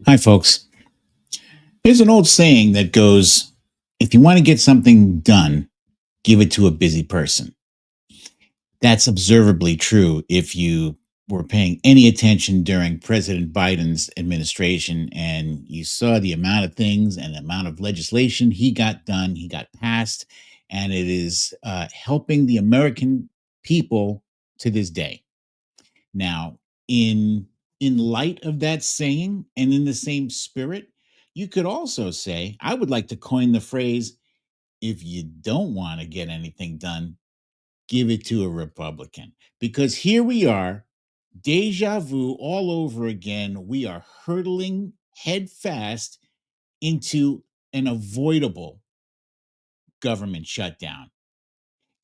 Hi, folks. There's an old saying that goes, if you want to get something done, give it to a busy person. That's observably true if you were paying any attention during President Biden's administration and you saw the amount of things and the amount of legislation he got done, he got passed, and it is helping the American people to this day. Now, in in light of that saying and in the same spirit, you could also say, I would like to coin the phrase, if you don't want to get anything done, give it to a Republican. Because here we are, deja vu all over again. We are hurtling head fast into an avoidable government shutdown.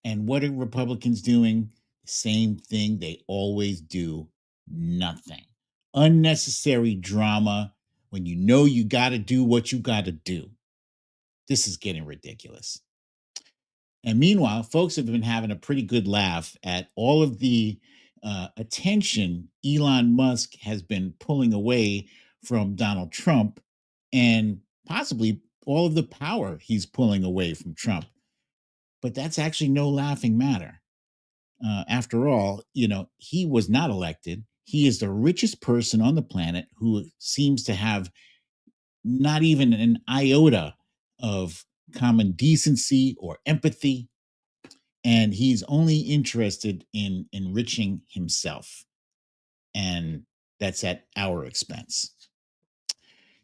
And what are Republicans doing? The same thing they always do, nothing. Unnecessary drama when you know you got to do what you got to do. This is getting ridiculous. And meanwhile, folks have been having a pretty good laugh at all of the attention Elon Musk has been pulling away from Donald Trump and possibly all of the power he's pulling away from Trump. But that's actually no laughing matter. After all, he was not elected. He is the richest person on the planet who seems to have not even an iota of common decency or empathy. And he's only interested in enriching himself. And that's at our expense.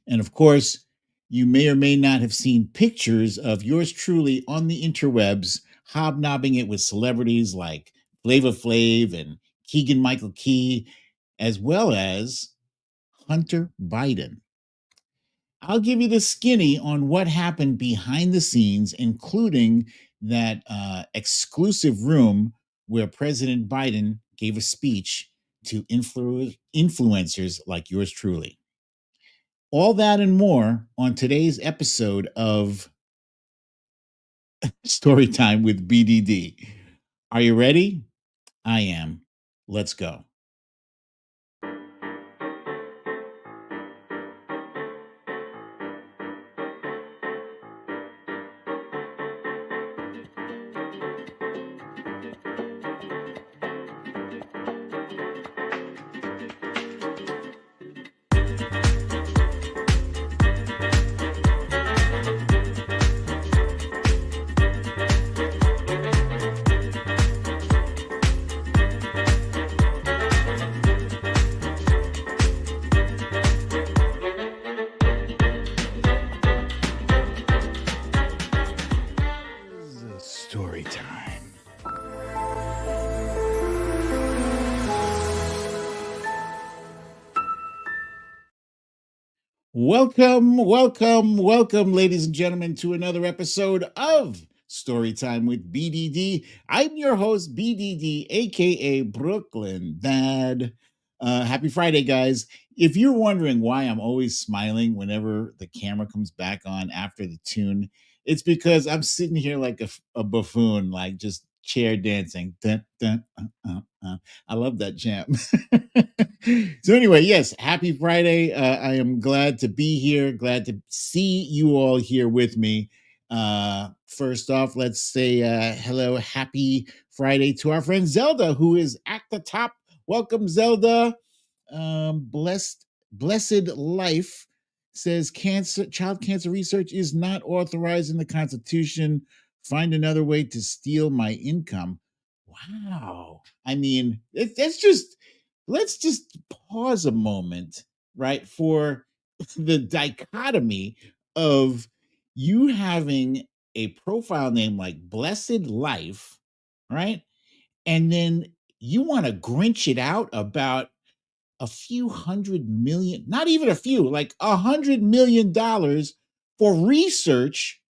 And of course, you may or may not have seen pictures of yours truly on the interwebs, hobnobbing it with celebrities like Flava Flav and Keegan Michael Key, as well as Hunter Biden. I'll give you the skinny on what happened behind the scenes, including that exclusive room where President Biden gave a speech to influencers like yours truly. All that and more on today's episode of Storytime with BDD. Are you ready? I am. Let's go. Story time. Welcome, ladies and gentlemen, to another episode of Storytime with BDD. I'm your host, BDD, aka Brooklyn Dad. Happy Friday, guys. If you're wondering why I'm always smiling whenever the camera comes back on after the tune, it's because I'm sitting here like a buffoon, like just chair dancing. Dun, dun, I love that jam. So anyway, yes, happy Friday. I am glad to be here, glad to see you all here with me. First off, let's say hello, happy Friday to our friend Zelda, who is at the top. Welcome, Zelda. Blessed life says child cancer research is not authorized in the Constitution. Find another way to steal my income. Wow. I mean, let's just pause a moment, right, for the dichotomy of you having a profile name like Blessed Life, right? And then you want to grinch it out about a few hundred million, not even a few, like $100 million for research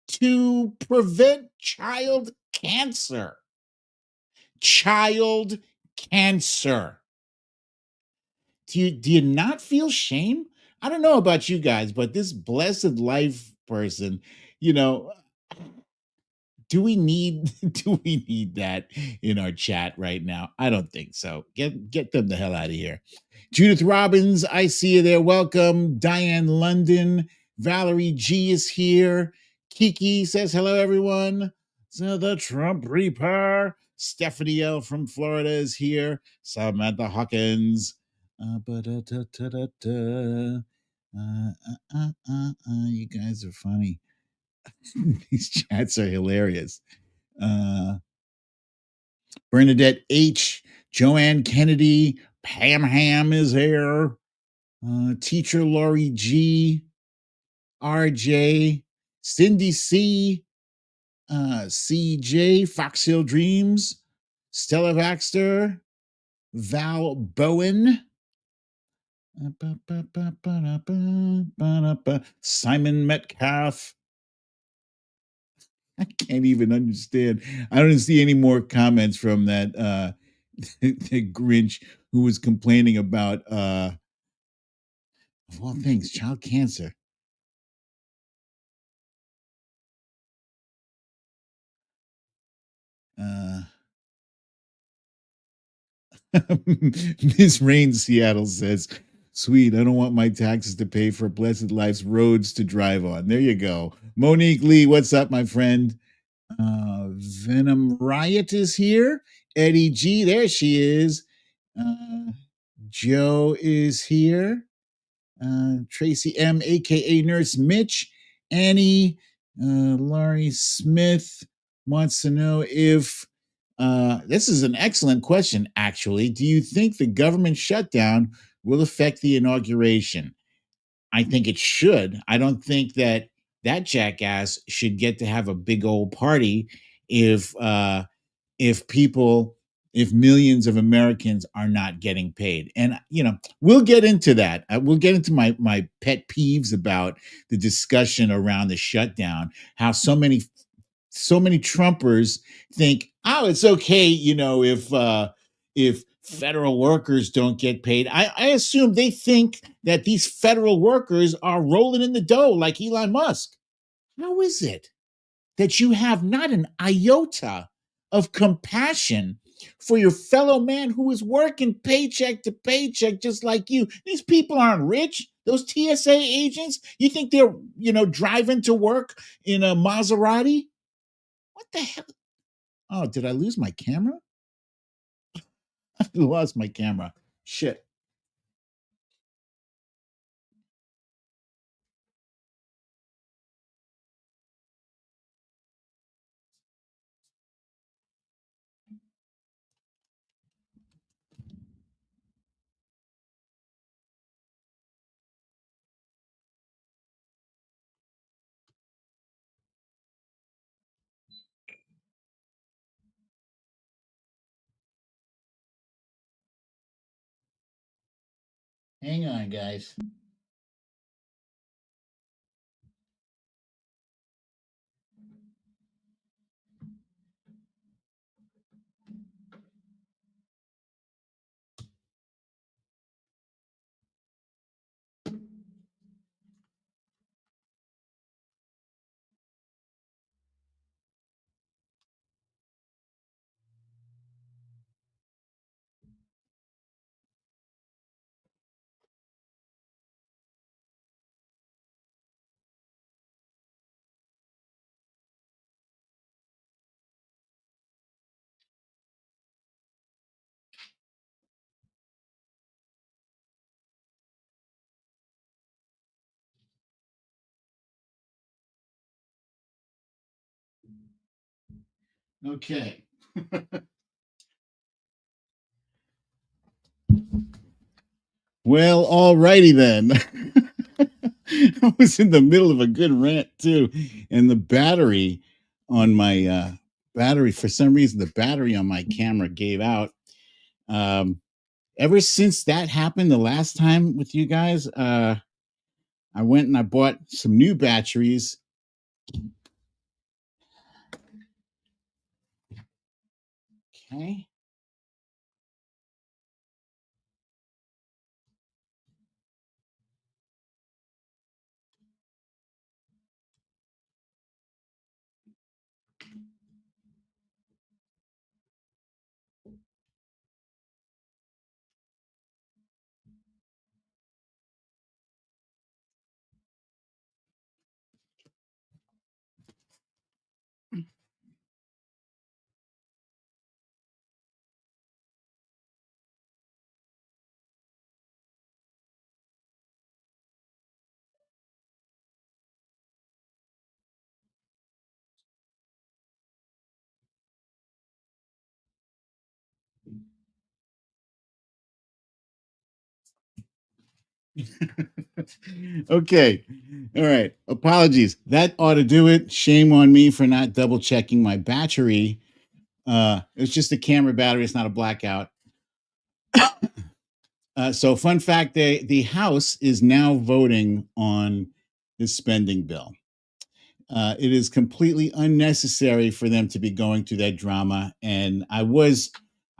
to prevent child cancer. Child cancer. Do you not feel shame? I don't know about you guys, but this blessed life person, you know, Do we need do we need that in our chat right now? I don't think so. Get them the hell out of here. Judith Robbins, I see you there. Welcome. Diane London, Valerie G is here. Kiki says hello, everyone. So the Trump Reaper. Stephanie L from Florida is here. Samantha Hawkins. You guys are funny. These chats are hilarious. Bernadette H, Joanne Kennedy, Pam Ham is here. Teacher Laurie G, RJ, Cindy C, CJ, Fox Hill Dreams, Stella Baxter, Val Bowen, Simon Metcalf. I can't even understand. I don't see any more comments from that the Grinch who was complaining about of all things, child cancer. Miss Rain Seattle says, "Sweet, I don't want my taxes to pay for Blessed Life's roads to drive on." There you go. Monique Lee, what's up, my friend? Venom Riot is here. Eddie G, there she is. Joe is here. Tracy M, aka Nurse Mitch. Annie, Laurie Smith wants to know if this is an excellent question, actually. Do you think the government shutdown will affect the inauguration? I think it should. I don't think that that jackass should get to have a big old party if people if millions of Americans are not getting paid. And we'll get into that. We'll get into my pet peeves about the discussion around the shutdown, how so many Trumpers think, oh, it's okay, if federal workers don't get paid. I assume they think that these federal workers are rolling in the dough like Elon Musk. How is it that you have not an iota of compassion for your fellow man who is working paycheck to paycheck just like you? These people aren't rich. Those TSA agents, you think they're, driving to work in a Maserati? What the hell? Oh, did I lose my camera? I lost my camera. Shit. Hang on, guys. Okay. Well, alrighty then. I was in the middle of a good rant too, and the battery on my battery, for some reason, the battery on my camera gave out. Ever since that happened the last time with you guys, I went and I bought some new batteries. Okay. Okay. All right. Apologies. That ought to do it. Shame on me for not double checking my battery. It's just a camera battery. It's not a blackout. So, fun fact: the House is now voting on this spending bill. It is completely unnecessary for them to be going through that drama. And I was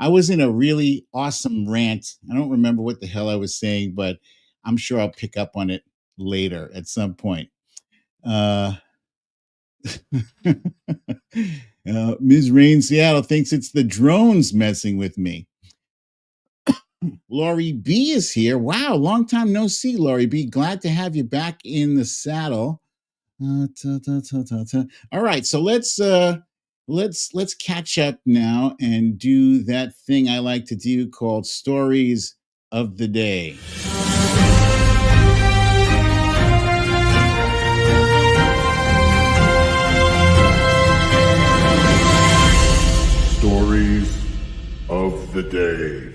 in a really awesome rant. I don't remember what the hell I was saying, but I'm sure I'll pick up on it later at some point. Uh, Ms. Rain Seattle thinks it's the drones messing with me. Laurie B is here. Wow, long time no see, Laurie B. Glad to have you back in the saddle. All right, so let's catch up now and do that thing I like to do called stories of the day. Stories of the day.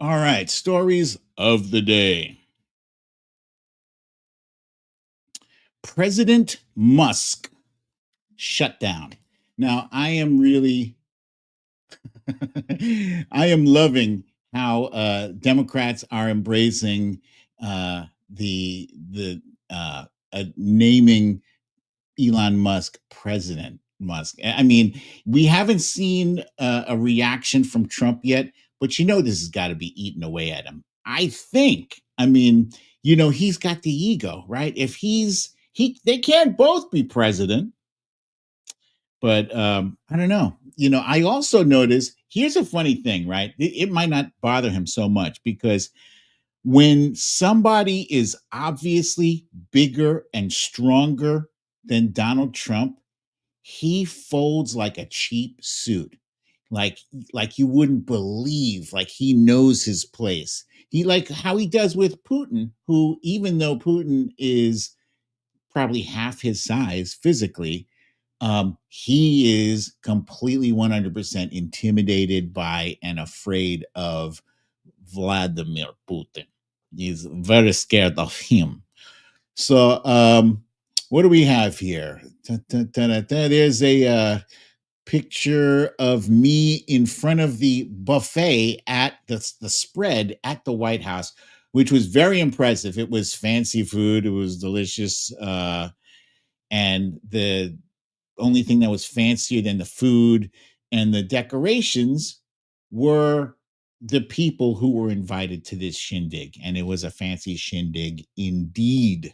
All right, stories of the day. President Musk shutdown. Now, I am really I am loving how Democrats are embracing the naming Elon Musk President Musk. I mean, we haven't seen a reaction from Trump yet, but this has got to be eating away at him. I think. I mean, he's got the ego, right? If they can't both be president. But I don't know. I also notice here's a funny thing, right? It might not bother him so much because when somebody is obviously bigger and stronger than Donald Trump, he folds like a cheap suit. Like you wouldn't believe, like he knows his place. He like how he does with Putin, who even though Putin is probably half his size physically, he is completely 100% intimidated by and afraid of Vladimir Putin. He's very scared of him. So, what do we have here? There's a picture of me in front of the buffet at the spread at the White House, which was very impressive. It was fancy food. It was delicious. And the only thing that was fancier than the food and the decorations were the people who were invited to this shindig. And it was a fancy shindig indeed.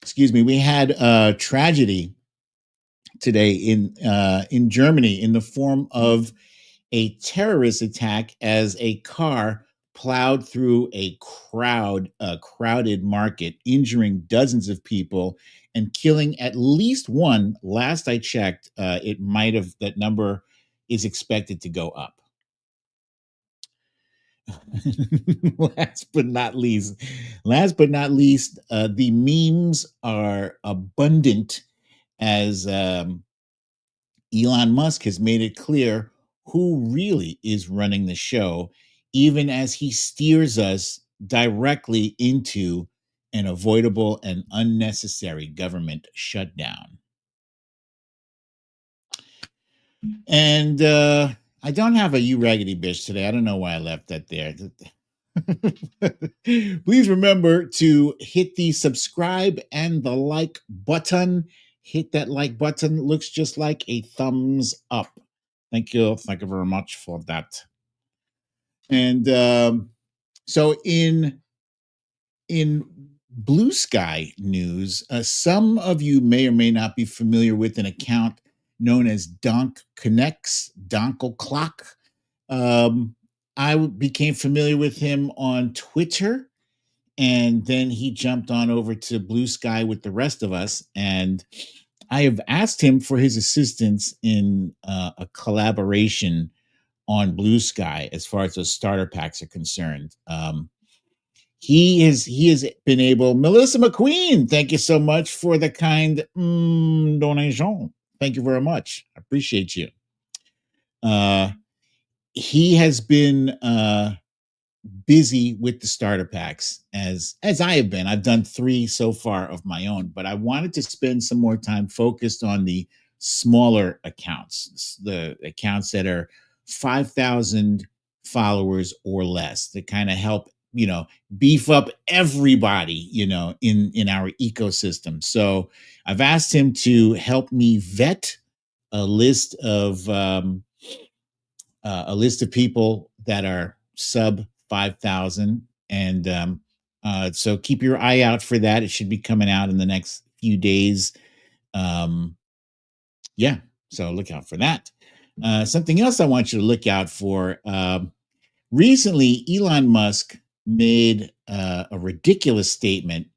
Excuse me. We had a tragedy today in Germany in the form of a terrorist attack as a car plowed through a crowded market, injuring dozens of people and killing at least one. Last I checked, that number is expected to go up. last but not least, the memes are abundant as Elon Musk has made it clear who really is running the show, even as he steers us directly into an avoidable and unnecessary government shutdown. And I don't have a You Raggedy Bitch today. I don't know why I left that there. Please remember to hit the subscribe and the like button. Hit that like button. It looks just like a thumbs up. Thank you. Thank you very much for that. And so in Blue Sky news, some of you may or may not be familiar with an account known as Donk Connects, Donkle Clock. I became familiar with him on Twitter, and then he jumped on over to Blue Sky with the rest of us. And I have asked him for his assistance in a collaboration on Blue Sky as far as those starter packs are concerned. He has been able. Melissa McQueen, thank you so much for the kind donation. Thank you very much. I appreciate you. Uh, he has been busy with the starter packs as I have been. I've done 3 so far of my own, but I wanted to spend some more time focused on the smaller accounts, the accounts that are 5,000 followers or less, that kind of help, beef up everybody, in our ecosystem. So I've asked him to help me vet a list of people that are sub 5,000. And so keep your eye out for that. It should be coming out in the next few days. Um, yeah, so look out for that. Something else I want you to look out for. Recently, Elon Musk made a ridiculous statement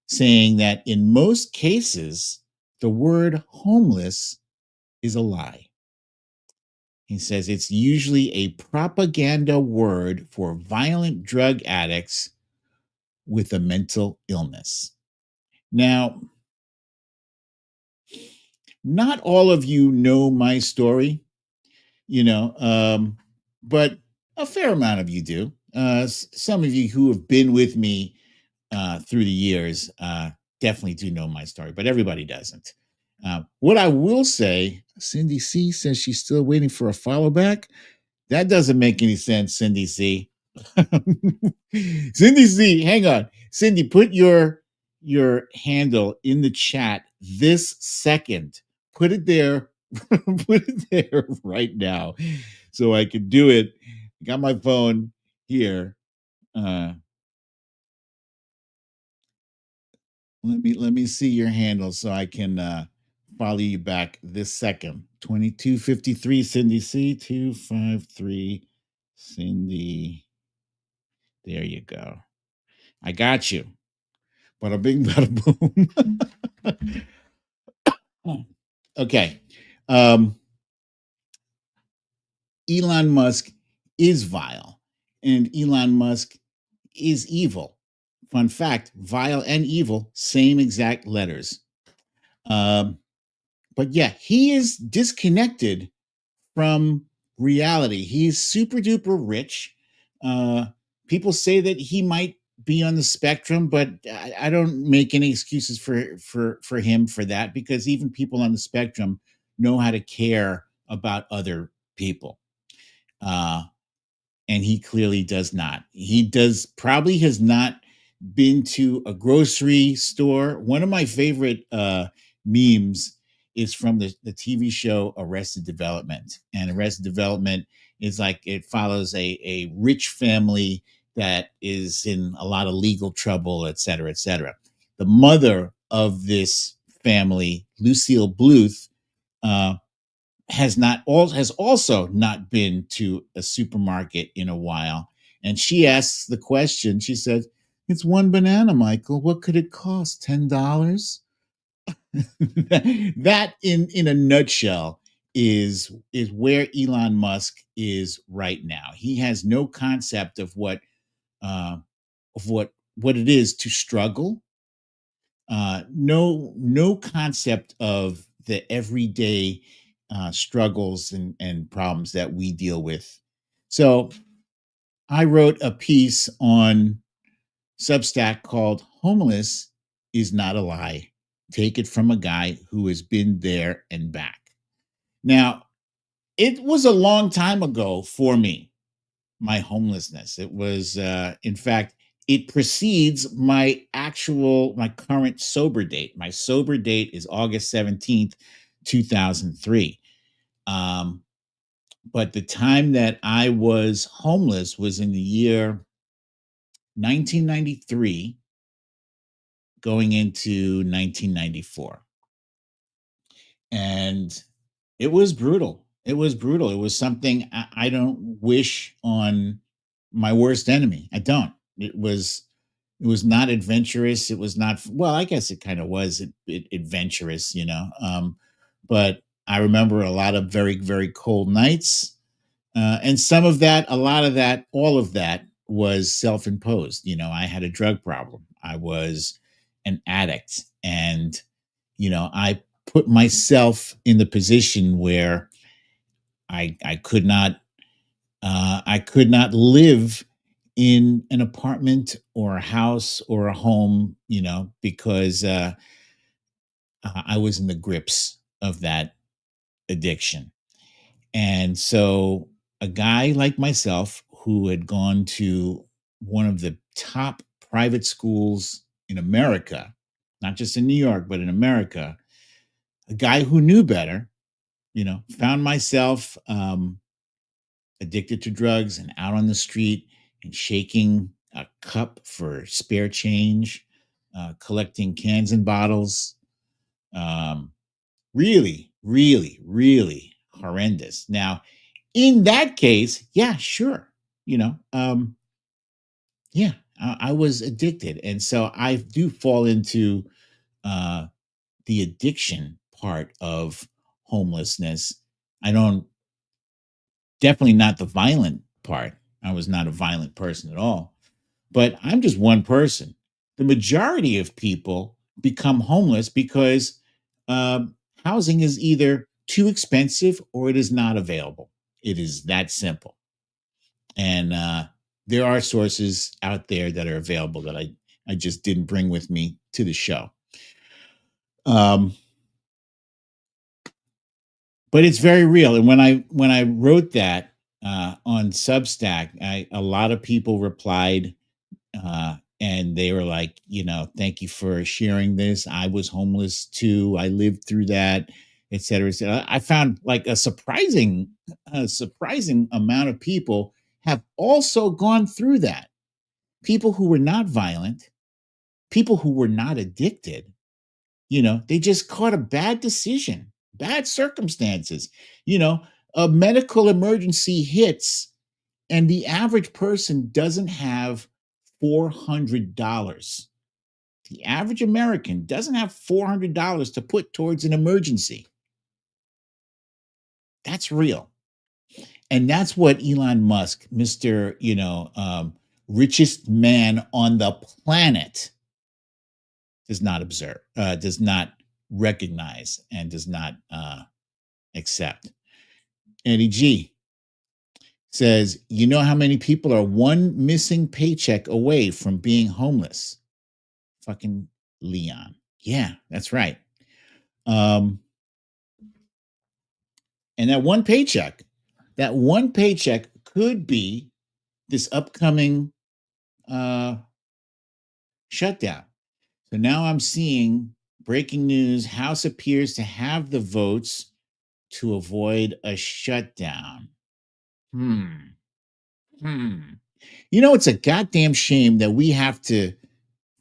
saying that in most cases, the word homeless is a lie. He says it's usually a propaganda word for violent drug addicts with a mental illness. Now, not all of you know my story, you know, but a fair amount of you do. Some of you who have been with me through the years definitely do know my story, but everybody doesn't. What I will say, Cindy C says she's still waiting for a follow back. That doesn't make any sense, Cindy C. Cindy C, hang on. Cindy, put your handle in the chat this second. Put it there. Put it there right now so I can do it. Got my phone here. Let me see your handle so I can follow you back this second. 2253 Cindy C 253 Cindy. There you go. I got you. Bada bing, bada boom. Okay. Elon Musk is vile, and Elon Musk is evil. Fun fact: vile and evil, same exact letters. But yeah, he is disconnected from reality. He's super duper rich. Uh, People say that he might be on the spectrum, but I don't make any excuses for him for that, because even people on the spectrum know how to care about other people. Uh, and he clearly does not. He probably has not been to a grocery store. One of my favorite memes is from the TV show Arrested Development. And Arrested Development is like, it follows a rich family that is in a lot of legal trouble, et cetera, et cetera. The mother of this family, Lucille Bluth, uh, has also not been to a supermarket in a while. And she asks the question, she said, "It's one banana, Michael. What could it cost? $10?" That in a nutshell is where Elon Musk is right now. He has no concept of uh what it is to struggle. No concept of the everyday struggles and problems that we deal with. So I wrote a piece on Substack called "Homeless is Not a Lie. Take it from a guy who has been there and back." Now, it was a long time ago for me, my homelessness. It was, in fact, it precedes my current sober date. My sober date is August 17th, 2003. But the time that I was homeless was in the year 1993, going into 1994. And it was brutal. It was brutal. It was something I don't wish on my worst enemy. I don't. It was not adventurous. It was not, well, I guess it kind of was adventurous, but I remember a lot of very, very cold nights. And some of that, a lot of that, all of that was self imposed. I had a drug problem. I was an addict. And, I put myself in the position where I could not live in an apartment or a house or a home, because I was in the grips of that addiction. And so a guy like myself who had gone to one of the top private schools in America, not just in New York, but in America, a guy who knew better, found myself addicted to drugs and out on the street and shaking a cup for spare change, collecting cans and bottles. Um, Really, really, really horrendous. Now, in that case, yeah, sure. Yeah, I was addicted. And so I do fall into uh, the addiction part of homelessness. I don't, definitely not the violent part. I was not a violent person at all, but I'm just one person. The majority of people become homeless because housing is either too expensive or it is not available. It is that simple. And there are sources out there that are available that I just didn't bring with me to the show. Um, but it's very real. And when I wrote that on Substack, a lot of people replied and they were like, thank you for sharing this. I was homeless too. I lived through that, et cetera, et cetera. I found like a surprising amount of people have also gone through that. People who were not violent, people who were not addicted, they just caught a bad decision, bad circumstances. You know, a medical emergency hits, and the average person doesn't have $400. The average American doesn't have $400 to put towards an emergency. That's real. And that's what Elon Musk, Mr. Richest man on the planet, does not observe, does not recognize, and does not accept. Eddie G says, you know how many people are one missing paycheck away from being homeless? Fucking Leon. Yeah, that's right. Um, and that one paycheck could be this upcoming uh, shutdown. So now I'm seeing breaking news: House appears to have the votes to avoid a shutdown. Hmm. Hmm. It's a goddamn shame that we have to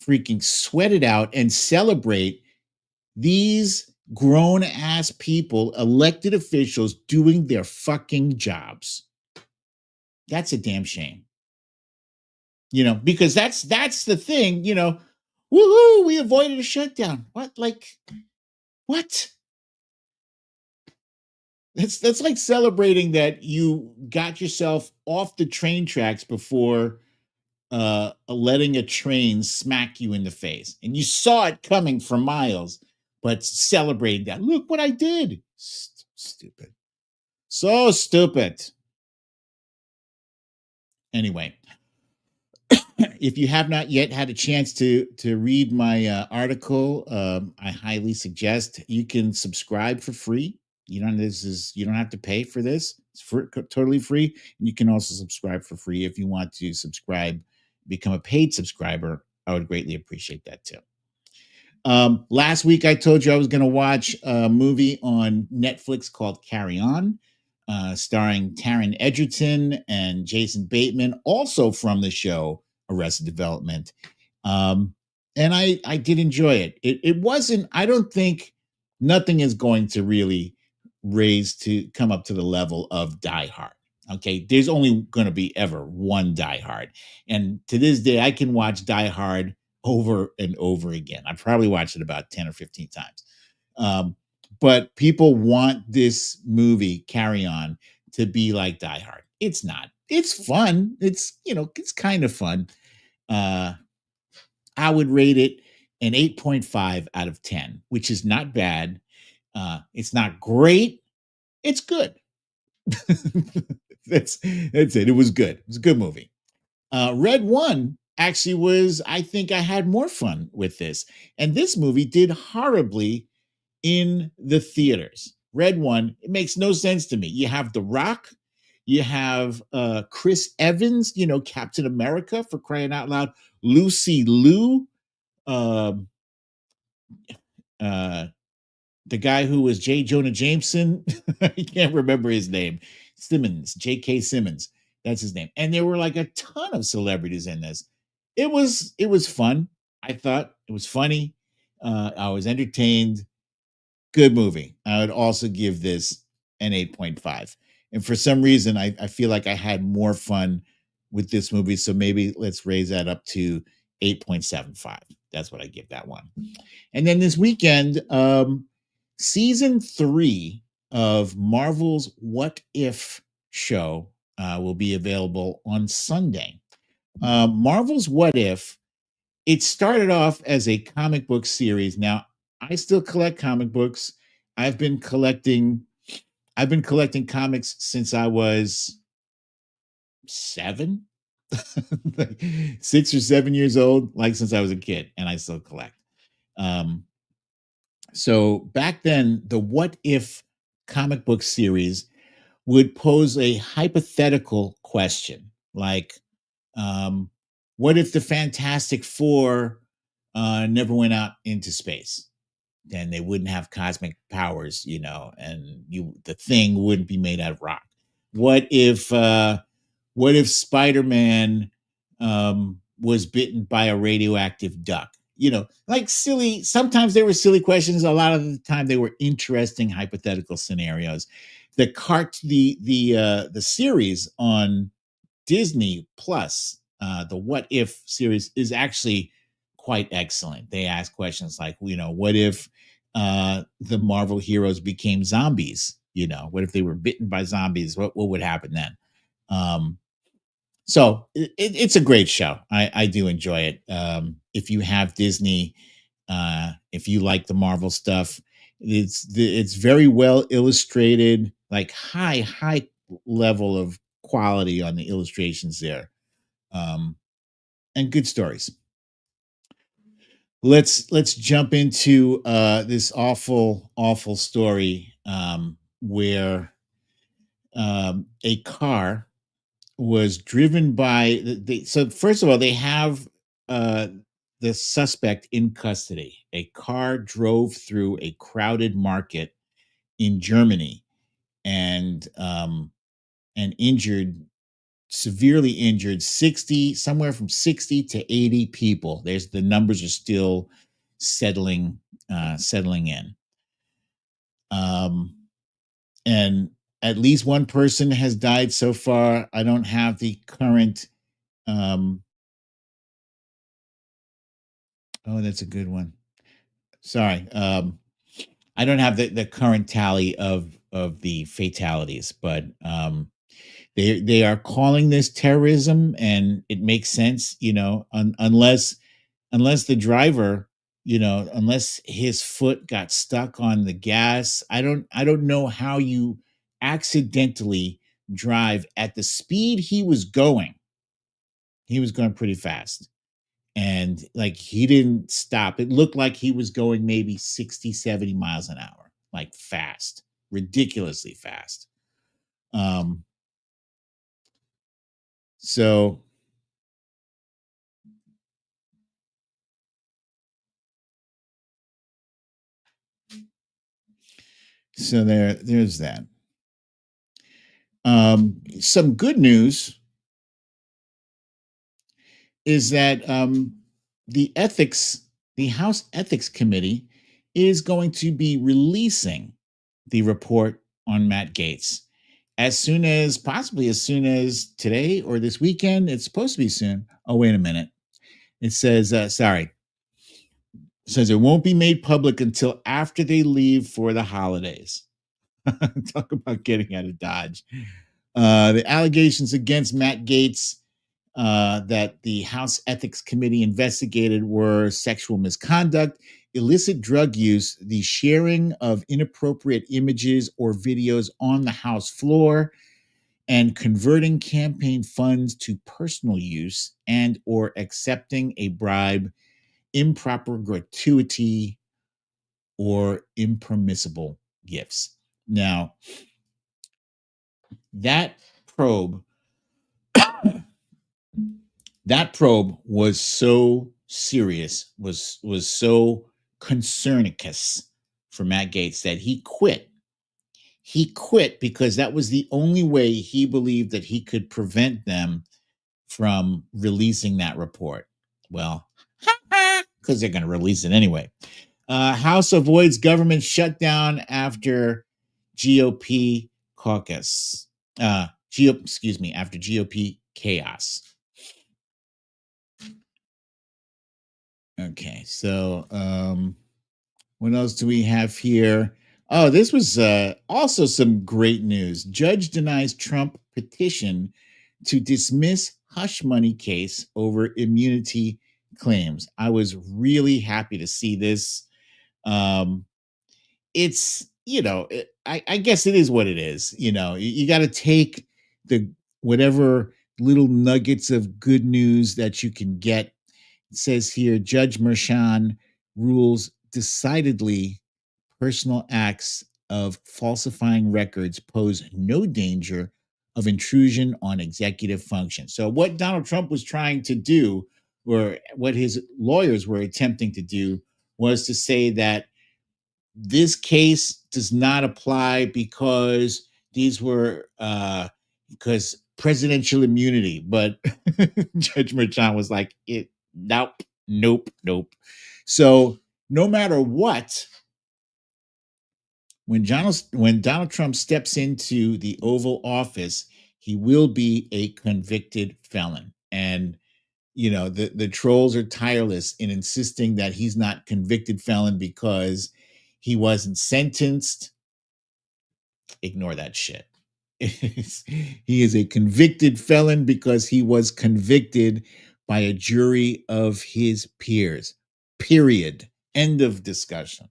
freaking sweat it out and celebrate these grown ass people, elected officials, doing their fucking jobs. That's a damn shame. Because that's the thing, woohoo, we avoided a shutdown. What? Like, what? That's like celebrating that you got yourself off the train tracks before letting a train smack you in the face. And you saw it coming for miles, but celebrating that. Look what I did. Stupid. So stupid. Anyway, if you have not yet had a chance to read my article, I highly suggest you can subscribe for free. You don't have to pay for this. It's totally free. And you can also subscribe for free if you want to subscribe, become a paid subscriber. I would greatly appreciate that too. Last week, I told you I was going to watch a movie on Netflix called Carry On, starring Taron Egerton and Jason Bateman, also from the show Arrested Development. And I did enjoy it. It wasn't, I don't think, nothing is going to really come up to the level of Die Hard. Okay, there's only going to be ever one Die Hard. And to this day, I can watch Die Hard over and over again. I probably watched it about 10 or 15 times. But people want this movie, Carry On, to be like Die Hard. It's not. It's fun. It's kind of fun. I would rate it an 8.5 out of 10, which is not bad. It's not great. It's good. That's it. It was good. It was a good movie. Red One actually was. I think I had more fun with this, and this movie did horribly in the theaters. Red One. It makes no sense to me. You have The Rock. You have Chris Evans. You know, Captain America, for crying out loud. Lucy Liu. Um, uh, the guy who was J. Jonah Jameson. I can't remember his name. Simmons, J.K. Simmons. That's his name. And there were like a ton of celebrities in this. It was fun. I thought it was funny. I was entertained. Good movie. I would also give this an 8.5. And for some reason, I feel like I had more fun with this movie. So maybe let's raise that up to 8.75. That's what I give that one. And then this weekend, season 3 of Marvel's What If show will be available on Sunday. Marvel's What If, it started off as a comic book series. Now, I still collect comic books. I've been collecting comics since I was 7, like 6 or 7 years old, like since I was a kid, and I still collect. So back then, the What If comic book series would pose a hypothetical question like, um, what if the Fantastic Four never went out into space? Then they wouldn't have cosmic powers, and the thing wouldn't be made out of rock. What if Spider-Man was bitten by a radioactive duck? Like silly. Sometimes they were silly questions. A lot of the time they were interesting hypothetical scenarios. The series on Disney Plus, the What If series, is actually quite excellent. They ask questions like, what if the Marvel heroes became zombies? What if they were bitten by zombies? What would happen then? So it's a great show. I do enjoy it. If you have Disney, if you like the Marvel stuff, it's very well illustrated, like high level of quality on the illustrations there, and good stories. Let's jump into this awful story, where a car was driven by so first of all, they have uh the suspect in custody. A car drove through a crowded market in Germany, and severely injured 60, somewhere from 60 to 80 people. The numbers are still settling in. And at least one person has died so far. I don't have the current. Oh, that's a good one. Sorry. I don't have the current tally of the fatalities, but they are calling this terrorism, and it makes sense, unless the driver, unless his foot got stuck on the gas. I don't know how you accidentally drive at the speed he was going. He was going pretty fast, and like he didn't stop. It looked like he was going maybe 60, 70 miles an hour, like fast, ridiculously fast. um so there's that. Some good news is that the ethics the House Ethics Committee is going to be releasing the report on Matt Gaetz possibly as soon as today or this weekend. It's supposed to be soon. Oh, wait a minute. It says, sorry, it says it won't be made public until after they leave for the holidays. Talk about getting out of Dodge. The allegations against Matt Gaetz that the House Ethics Committee investigated were sexual misconduct, illicit drug use, the sharing of inappropriate images or videos on the House floor, and converting campaign funds to personal use and or accepting a bribe, improper gratuity, or impermissible gifts. Now, that probe was so serious, was so concernicus for Matt Gaetz that he quit. He quit because that was the only way he believed that he could prevent them from releasing that report. Well, because they're going to release it anyway. House avoids government shutdown after GOP caucus. After GOP chaos. Okay, so what else do we have here? Oh, this was also some great news. Judge denies Trump petition to dismiss hush money case over immunity claims. I was really happy to see this. It's, I guess it is what it is. You got to take the whatever little nuggets of good news that you can get. It says here, Judge Merchan rules decidedly personal acts of falsifying records pose no danger of intrusion on executive function. So what Donald Trump was trying to do, or what his lawyers were attempting to do, was to say that this case does not apply because these were because presidential immunity. But Judge Merchan was like, nope. So no matter what, when Donald Trump steps into the Oval Office, he will be a convicted felon. And the trolls are tireless in insisting that he's not convicted felon because he wasn't sentenced. Ignore that shit. He is a convicted felon because he was convicted by a jury of his peers. Period. End of discussion.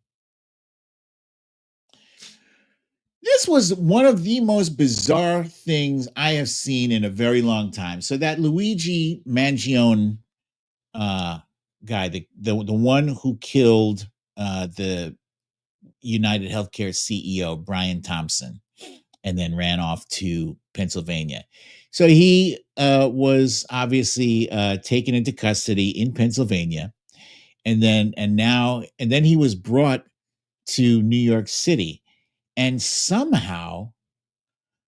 This was one of the most bizarre things I have seen in a very long time. So that Luigi Mangione guy, the one who killed the United Healthcare CEO, Brian Thompson, and then ran off to Pennsylvania. So he was obviously taken into custody in Pennsylvania, and then he was brought to New York City, and somehow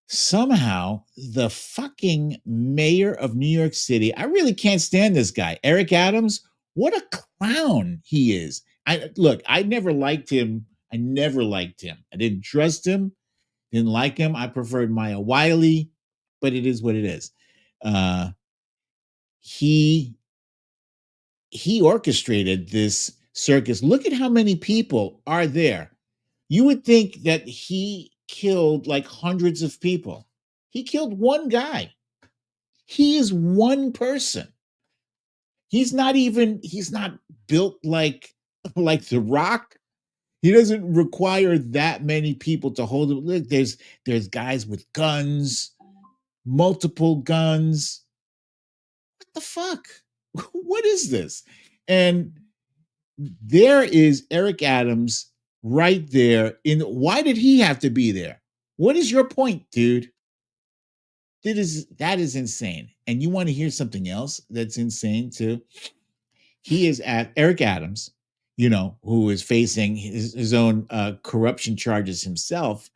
the fucking mayor of New York City, I really can't stand this guy, Eric Adams. What a clown he is. I never liked him. I didn't trust him. Didn't like him. I preferred Maya Wiley, but it is what it is. He orchestrated this circus. Look at how many people are there. You would think that he killed like hundreds of people. He killed one guy. He is one person. He's not built like The Rock. He doesn't require that many people to hold him. Look, there's guys with guns, multiple guns. What the fuck? What is this? And there is Eric Adams right there. Why did he have to be there? What is your point, dude? That is insane. And you want to hear something else that's insane too? He is at Eric Adams, who is facing his own corruption charges himself,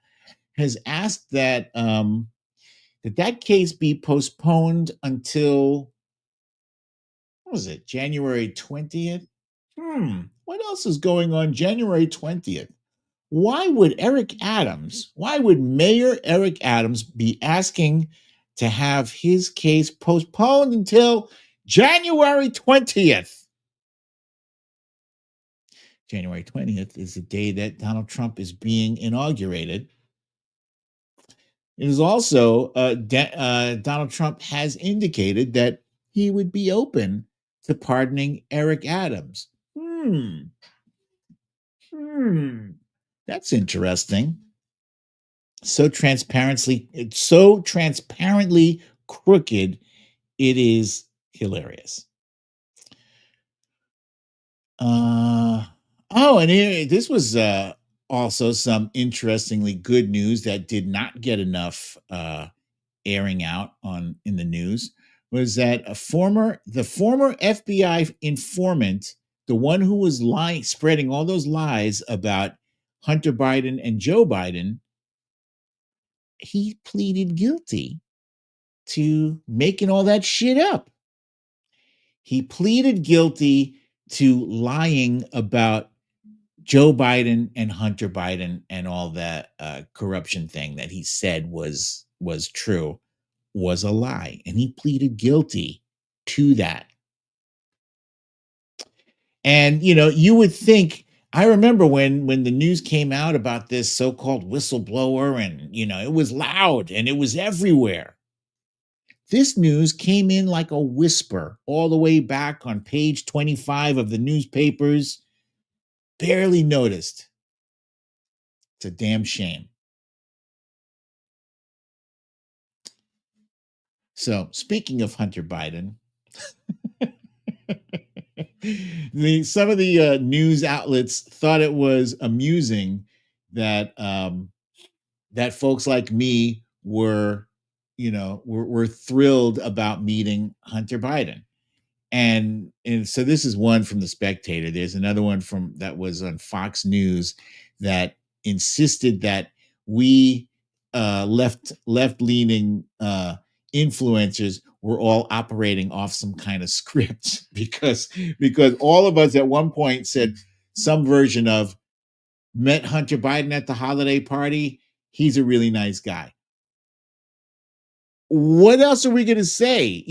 has asked that that case be postponed until, what was it, January 20th? What else is going on January 20th? Why would Mayor Eric Adams be asking to have his case postponed until January 20th? January 20th is the day that Donald Trump is being inaugurated. It is also, Donald Trump has indicated that he would be open to pardoning Eric Adams. That's interesting. It's so transparently crooked, it is hilarious. And this was also some interestingly good news that did not get enough airing out on in the news, was that the former FBI informant, the one who was lying, spreading all those lies about Hunter Biden and Joe Biden, he pleaded guilty to making all that shit up. He pleaded guilty to lying about Joe Biden and Hunter Biden and all that corruption thing that he said was true, was a lie, and he pleaded guilty to that. And you would think, I remember when the news came out about this so-called whistleblower, and it was loud and it was everywhere. This news came in like a whisper all the way back on page 25 of the newspapers. Barely noticed. It's a damn shame. So, speaking of Hunter Biden, some of the news outlets thought it was amusing that that folks like me were thrilled about meeting Hunter Biden. And so this is one from the Spectator. There's another one from that was on Fox News that insisted that we left-leaning influencers were all operating off some kind of script because all of us at one point said some version of, met Hunter Biden at the holiday party. He's a really nice guy. What else are we going to say?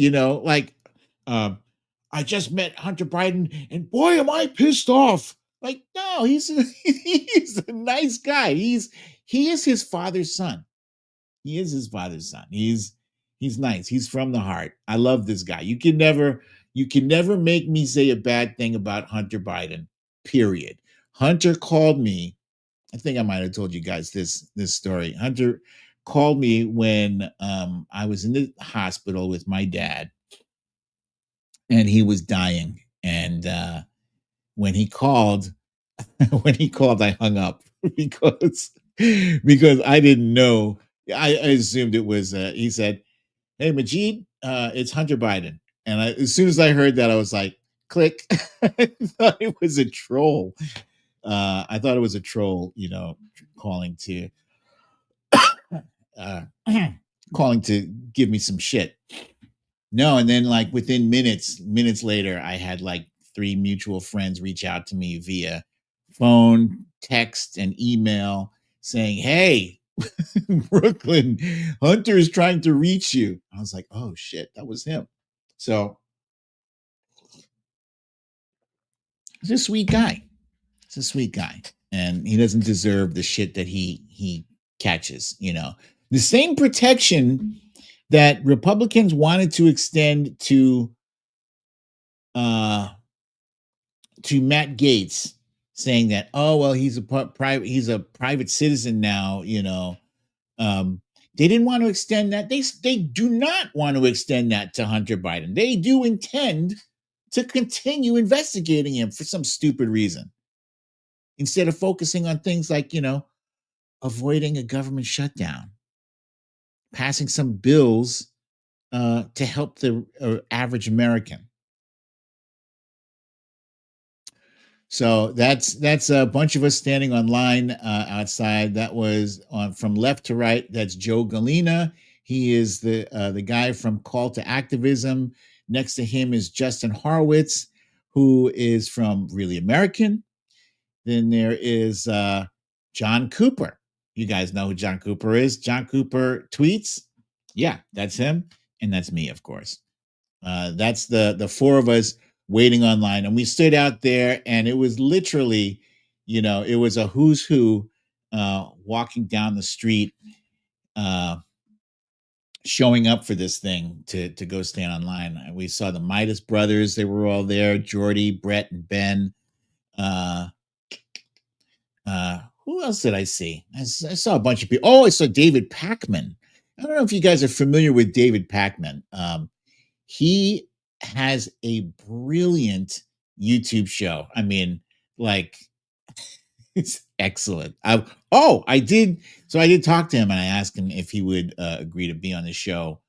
I just met Hunter Biden and boy, am I pissed off. Like, no, he's a nice guy. He is his father's son. He is his father's son. He's nice. He's from the heart. I love this guy. You can never make me say a bad thing about Hunter Biden, period. Hunter called me. I think I might have told you guys this story. Hunter called me when I was in the hospital with my dad and he was dying. And when he called, I hung up because I didn't know. I assumed it was. He said, "Hey, Majid, it's Hunter Biden." And as soon as I heard that, I was like, "Click!" I thought it was a troll. Calling to calling to give me some shit. No, and then like within minutes later, I had like 3 mutual friends reach out to me via phone, text, and email saying, "Hey, Brooklyn, Hunter is trying to reach you." I was like, "Oh shit, that was him." So he's a sweet guy. He's a sweet guy, and he doesn't deserve the shit that he catches. The same protection that Republicans wanted to extend to Matt Gaetz, saying that, oh well, he's a private citizen now. They didn't want to extend that. They do not want to extend that to Hunter Biden. They do intend to continue investigating him for some stupid reason, instead of focusing on things like avoiding a government shutdown, passing some bills to help the average American. So that's a bunch of us standing on line outside. That was from left to right. That's Joe Galena. He is the guy from Call to Activism. Next to him is Justin Horowitz, who is from Really American. Then there is John Cooper. You guys know who John Cooper is. John Cooper tweets. Yeah, that's him. And that's me, of course. That's the 4 of us waiting online. And we stood out there and it was literally, it was a who's who walking down the street, showing up for this thing to go stand online. We saw the Midas brothers. They were all there. Jordy, Brett, and Ben. Who else did I see? I saw a bunch of people. Oh, I saw David Pakman. I don't know if you guys are familiar with David Pakman. He has a brilliant YouTube show. I mean, like, it's excellent. I did. So I did talk to him and I asked him if he would agree to be on the show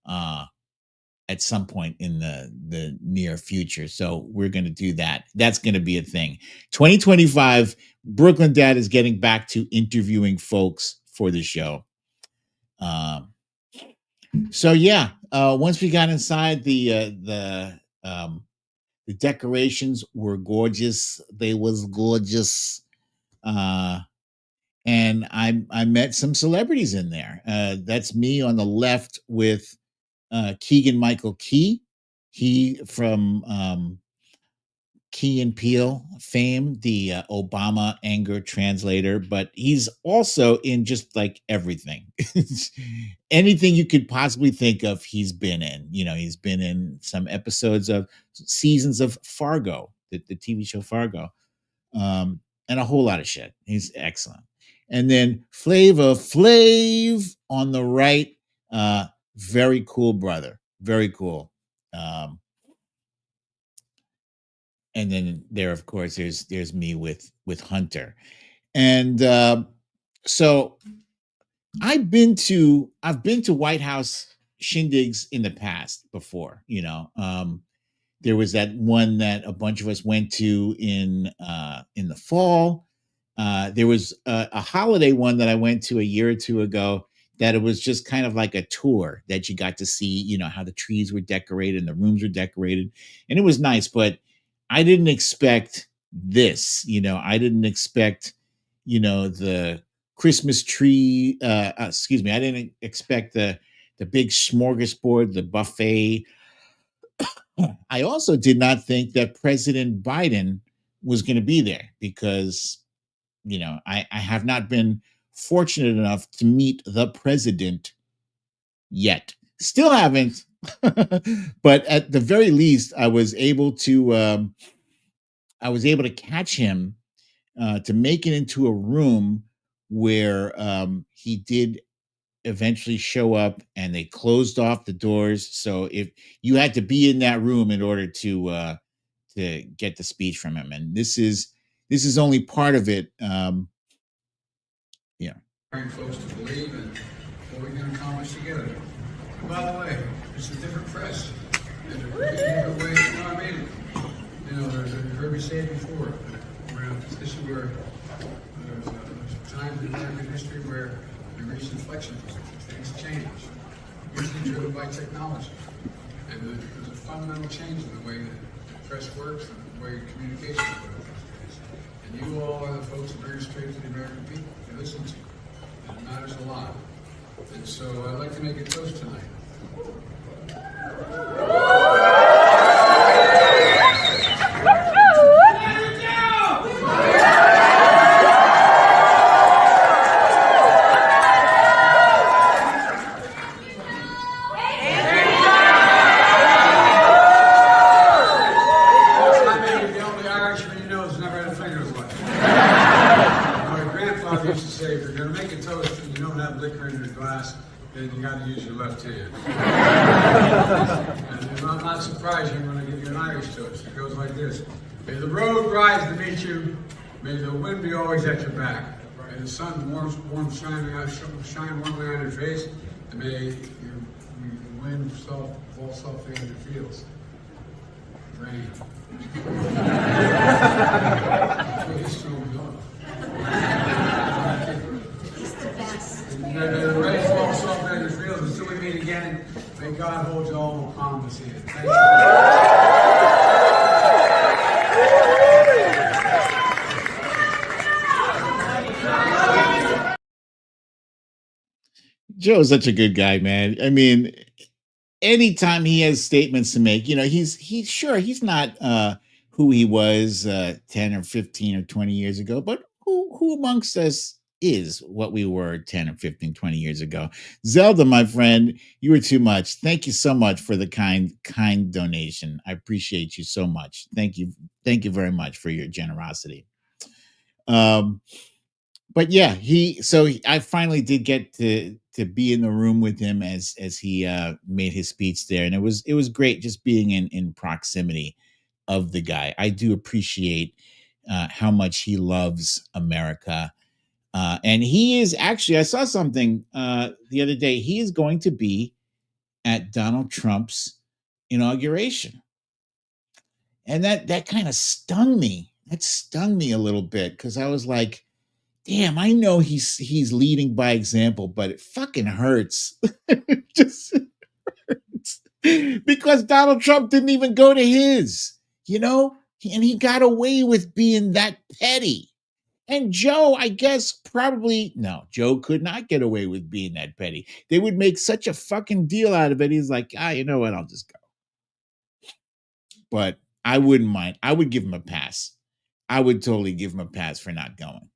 at some point in the near future. So we're going to do that. That's going to be a thing. 2025, Brooklyn Dad is getting back to interviewing folks for the show. So yeah, once we got inside, the decorations were gorgeous. They was gorgeous. And I met some celebrities in there. That's me on the left with Keegan Michael Key. He from Key and Peele fame, the Obama anger translator, but he's also in just like everything. Anything you could possibly think of, he's been in. You know, he's been in some episodes of seasons of Fargo, the TV show Fargo, and a whole lot of shit. He's excellent. And then Flav on the right, very cool brother, very cool. And then there, of course, there's me with Hunter, and so I've been to White House shindigs in the past before. You know, there was that one that a bunch of us went to in the fall. There was a holiday one that I went to a year or two ago that it was just kind of like a tour that you got to see, you know, how the trees were decorated and the rooms were decorated. And it was nice, but I didn't expect this, you know, I didn't expect, you know, the Christmas tree. Excuse me. I didn't expect the big smorgasbord, the buffet. I also did not think that President Biden was going to be there because, you know, I have not been fortunate enough to meet the president yet. Still haven't, but at the very least, I was able to catch him to make it into a room where he did eventually show up, and they closed off the doors. So if you had to be in that room in order to get the speech from him, and this is only part of it. Yeah. Folks to believe in what we can accomplish together. And by the way, it's a different press. There's a different way. You know what I mean? You know, you've heard me say it before. We're in a position where there's times in American history where we reach inflection points. Things change, usually driven by technology. And there's a fundamental change in the way that the press works and the way communication works. And you all are the folks that bring straight to the American people. You listen to. It matters a lot. And so I'd like to make a toast tonight. Then you got to use your left hand. And I'm not surprised you're going to give you an Irish toast. It goes like this. May the road rise to meet you. May the wind be always at your back. May the sun shine warmly on your face. And may the wind fall softly on your fields. Rain. He's throwing me off. May the rain fall softly on your fields until we meet again. May God hold you all in the palm of his hand. Thank you. Joe is such a good guy, man. I mean, anytime he has statements to make, you know, he's not who he was 10 or 15 or 20 years ago, but who amongst us is what we were 10 or 15, 20 years ago? Zelda, my friend, you were too much. Thank you so much for the kind donation. I appreciate you so much. Thank you very much for your generosity. but yeah, I finally did get to be in the room with him as he made his speech there, and it was great just being in proximity of the guy. I do appreciate how much he loves America. And he is actually, I saw something the other day. He is going to be at Donald Trump's inauguration. And that kind of stung me. That stung me a little bit because I was like, damn, I know he's leading by example, but it fucking hurts. It just hurts. Because Donald Trump didn't even go to his, and he got away with being that petty. And Joe, I guess, probably no. Joe could not get away with being that petty. They would make such a fucking deal out of it. He's like, you know what? I'll just go. But I wouldn't mind. I would give him a pass. I would totally give him a pass for not going.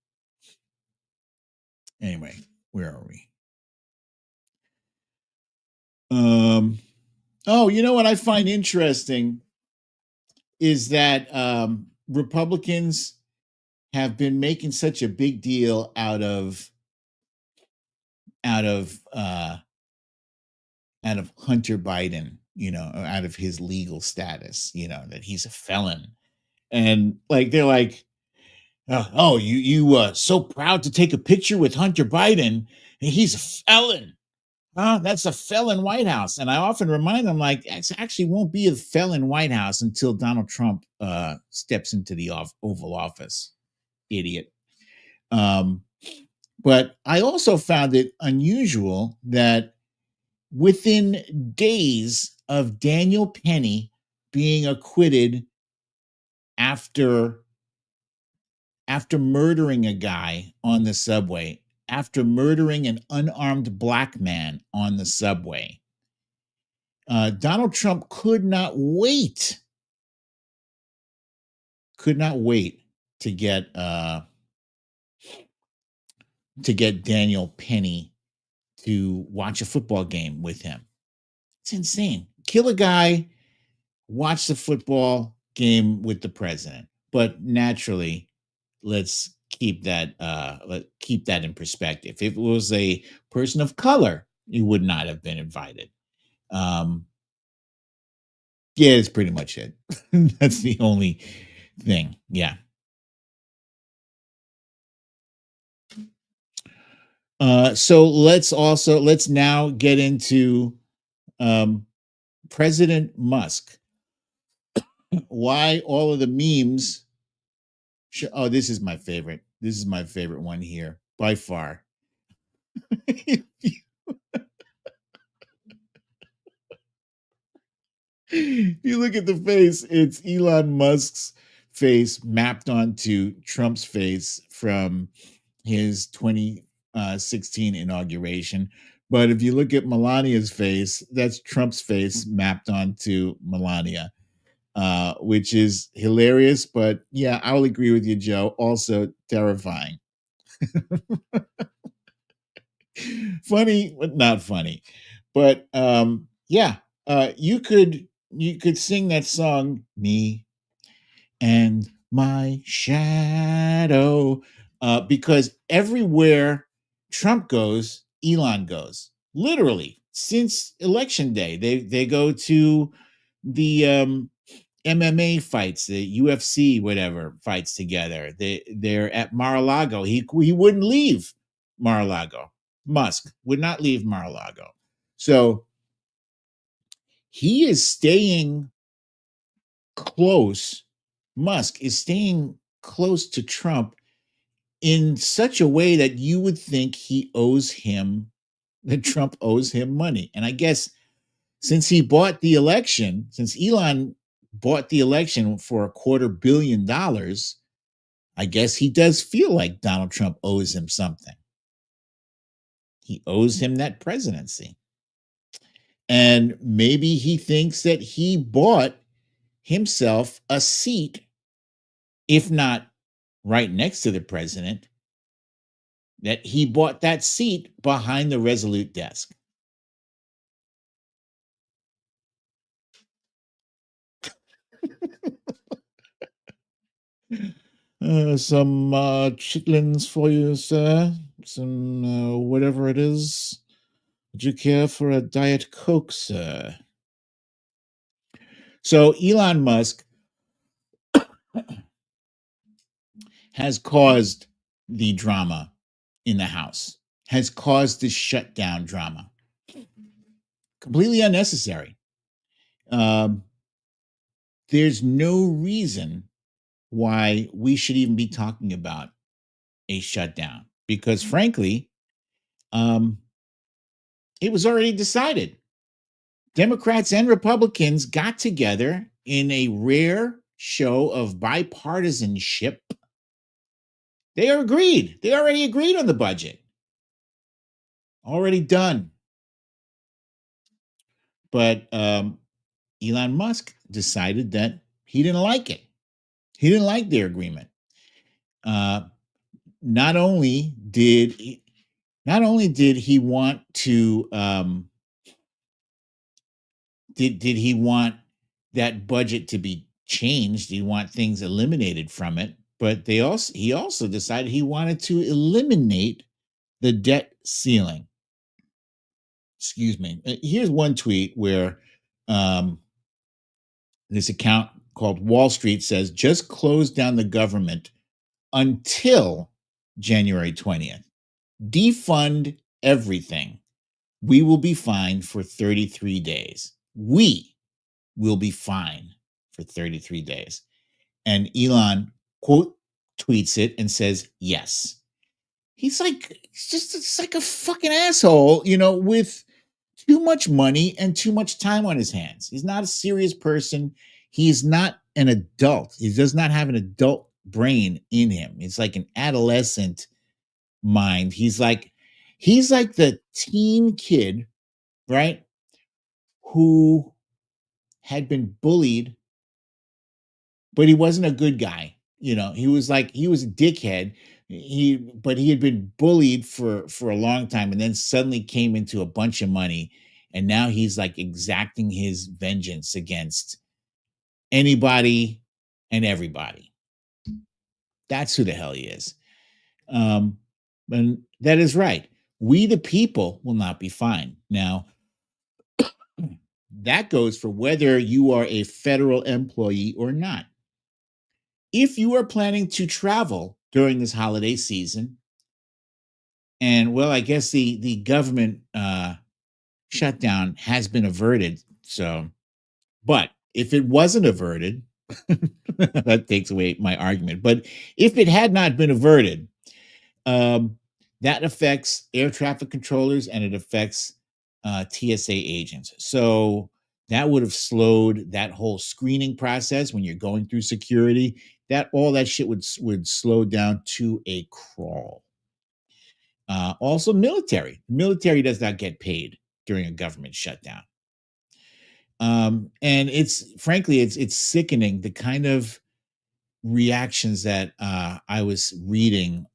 Anyway, where are we? Oh, you know what I find interesting is that Republicans have been making such a big deal out of uh out of Hunter Biden, or out of his legal status, that he's a felon. And like they're like, oh, you so proud to take a picture with Hunter Biden. He's a felon. That's a felon White House. And I often remind them, like, it actually won't be a felon White House until Donald Trump steps into the Oval Office. Idiot. Um, but I also found it unusual that within days of Daniel Penny being acquitted after murdering a guy on the subway, after murdering an unarmed black man on the subway, Donald Trump could not wait to get Daniel Penny to watch a football game with him. It's insane. Kill a guy, watch the football game with the president. But naturally, let's keep that in perspective. If it was a person of color, he would not have been invited. Um, yeah, it's pretty much it. That's the only thing. Yeah. So let's now get into um, President Musk. Why all of the memes? Oh, this is my favorite. This is my favorite one here by far. You look at the face, it's Elon Musk's face mapped onto Trump's face from his 2016 inauguration. But if you look at Melania's face, that's Trump's face mapped onto Melania, which is hilarious. But yeah, I'll agree with you, Joe. Also terrifying. Funny, but not funny. But yeah, you could sing that song, Me and My Shadow, because everywhere Trump goes, Elon goes. Literally, since election day, they go to the MMA fights, the UFC, whatever fights together. They're at Mar-a-Lago. He wouldn't leave Mar-a-Lago. Musk would not leave Mar-a-Lago. So he is staying close. Musk is staying close to Trump in such a way that you would think that Trump owes him money. And I guess since Elon bought the election for $250 million, I guess he does feel like Donald Trump owes him something. He owes him that presidency. And maybe he thinks that he bought himself a seat, if not right next to the president, that he bought that seat behind the Resolute desk. Some chitlins for you, sir. Some whatever it is. Would you care for a Diet Coke, sir? So Elon Musk has caused the drama in the House, has caused the shutdown drama. Completely unnecessary. There's no reason why we should even be talking about a shutdown because, frankly, it was already decided. Democrats and Republicans got together in a rare show of bipartisanship. They are agreed. They already agreed on the budget. Already done. But Elon Musk decided that he didn't like it. He didn't like their agreement. Not only did he want to did he want that budget to be changed? He want things eliminated from it, but he also decided he wanted to eliminate the debt ceiling. Excuse me. Here's one tweet where this account called Wall Street says just close down the government until January 20th. Defund everything. We will be fine for 33 days. We will be fine for 33 days. And Elon quote tweets it and says, yes. It's like a fucking asshole, with too much money and too much time on his hands. He's not a serious person. He's not an adult. He does not have an adult brain in him. It's like an adolescent mind. He's like the teen kid, right? Who had been bullied, but he wasn't a good guy. He was a dickhead. But he had been bullied for a long time and then suddenly came into a bunch of money. And now he's like exacting his vengeance against anybody and everybody. That's who the hell he is. And that is right. We, the people, will not be fine. Now, that goes for whether you are a federal employee or not. If you are planning to travel during this holiday season, and well, I guess the government shutdown has been averted. So, but if it wasn't averted, that takes away my argument. But if it had not been averted, that affects air traffic controllers and it affects TSA agents. So that would have slowed that whole screening process when you're going through security. All that shit would slow down to a crawl. Also, military. Military does not get paid during a government shutdown. And it's sickening the kind of reactions that I was reading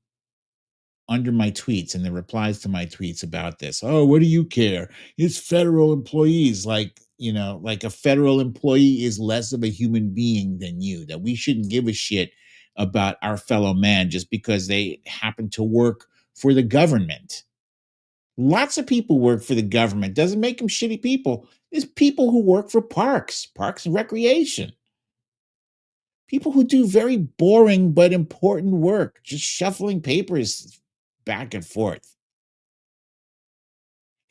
under my tweets and the replies to my tweets about this. Oh, what do you care? It's federal employees. Like a federal employee is less of a human being than you, that we shouldn't give a shit about our fellow man just because they happen to work for the government. Lots of people work for the government. Doesn't make them shitty people. There's people who work for parks and recreation. People who do very boring but important work, just shuffling papers back and forth.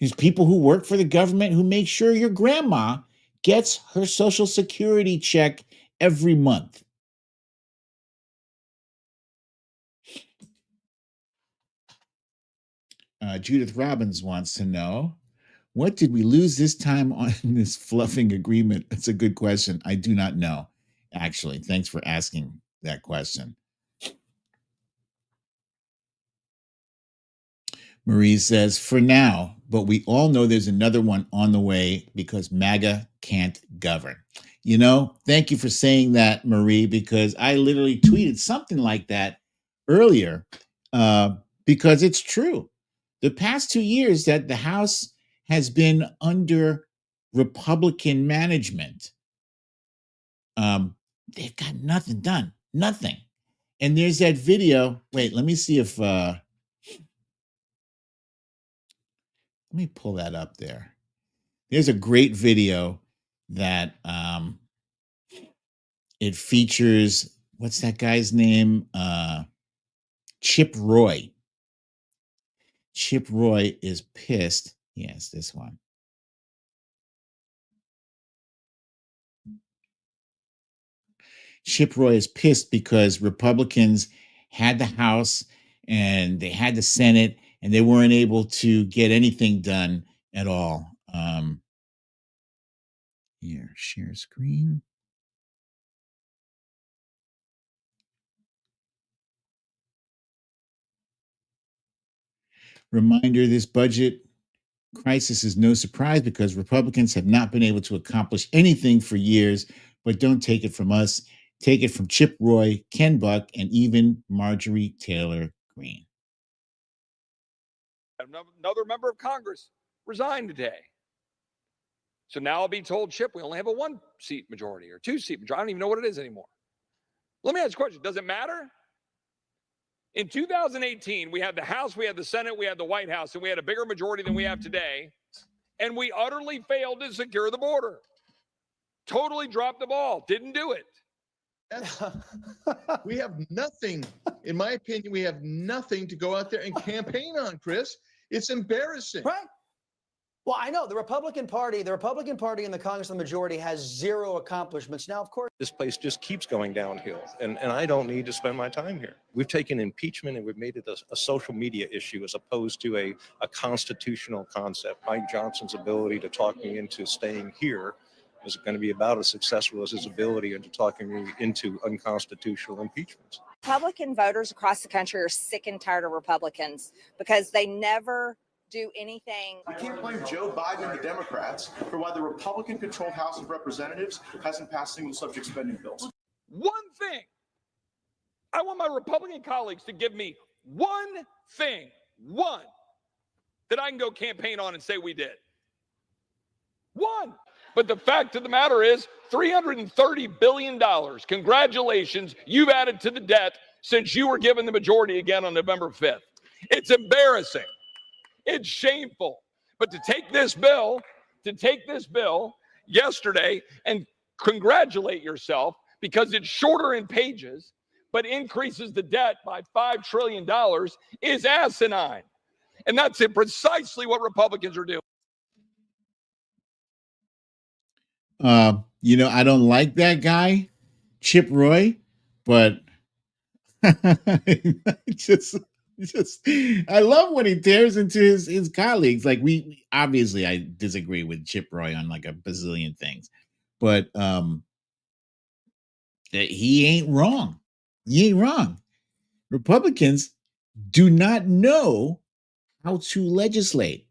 There's people who work for the government who make sure your grandma gets her Social Security check every month. Judith Robbins wants to know, what did we lose this time on this fluffing agreement? That's a good question. I do not know, actually. Thanks for asking that question. Marie says, for now, but we all know there's another one on the way because MAGA can't govern. Thank you for saying that, Marie, because I literally tweeted something like that earlier because it's true. The past 2 years that the House has been under Republican management, they've got nothing done. Nothing. And there's that video. Wait, let me see if let me pull that up there. There's a great video that it features, what's that guy's name? Chip Roy. Chip Roy is pissed. Yes, this one. Chip Roy is pissed because Republicans had the House and they had the Senate and they weren't able to get anything done at all. Here, share screen. Reminder, this budget crisis is no surprise because Republicans have not been able to accomplish anything for years, but don't take it from us. Take it from Chip Roy, Ken Buck, and even Marjorie Taylor Greene. Another member of Congress resigned today. So now I'll be told, Chip, we only have a 1-seat majority or 2-seat majority. I don't even know what it is anymore. Let me ask you a question. Does it matter? In 2018, we had the House, we had the Senate, we had the White House, and we had a bigger majority than we have today. And we utterly failed to secure the border. Totally dropped the ball. Didn't do it. We have nothing, in my opinion, we have nothing to go out there and campaign on, Chris. It's embarrassing. Right. Well, I know the Republican Party in the Congress, the majority has zero accomplishments. Now, of course, this place just keeps going downhill, and I don't need to spend my time here. We've taken impeachment and we've made it a social media issue as opposed to a constitutional concept. Mike Johnson's ability to talk me into staying here is going to be about as successful as his ability into talking me into unconstitutional impeachments. Republican voters across the country are sick and tired of Republicans because they never do anything. We can't blame Joe Biden and the Democrats for why the Republican-controlled House of Representatives hasn't passed single-subject spending bills. One thing. I want my Republican colleagues to give me one thing, one, that I can go campaign on and say we did. One. But the fact of the matter is $330 billion. Congratulations, you've added to the debt since you were given the majority again on November 5th. It's embarrassing. It's shameful. But to take this bill yesterday and congratulate yourself because it's shorter in pages, but increases the debt by $5 trillion is asinine. And that's precisely what Republicans are doing. I don't like that guy, Chip Roy, but just I love when he tears into his colleagues. Like we obviously I disagree with Chip Roy on like a bazillion things, but that he ain't wrong. He ain't wrong. Republicans do not know how to legislate.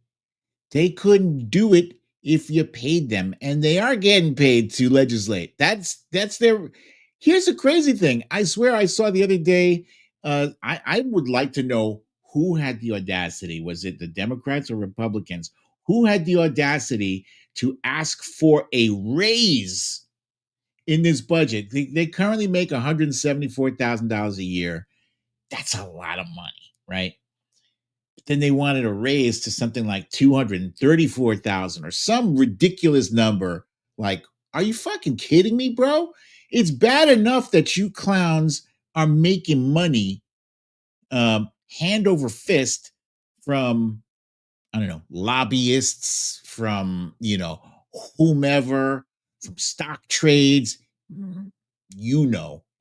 They couldn't do it if you paid them, and they are getting paid to legislate. That's their. Here's the crazy thing. I swear I saw the other day. I would like to know who had the audacity. Was it the Democrats or Republicans? Who had the audacity to ask for a raise in this budget? They currently make $174,000 a year. That's a lot of money, right? Then they wanted a raise to something like 234,000 or some ridiculous number. Like, are you fucking kidding me, bro? It's bad enough that you clowns are making money hand over fist from, I don't know, lobbyists, from, whomever, from stock trades.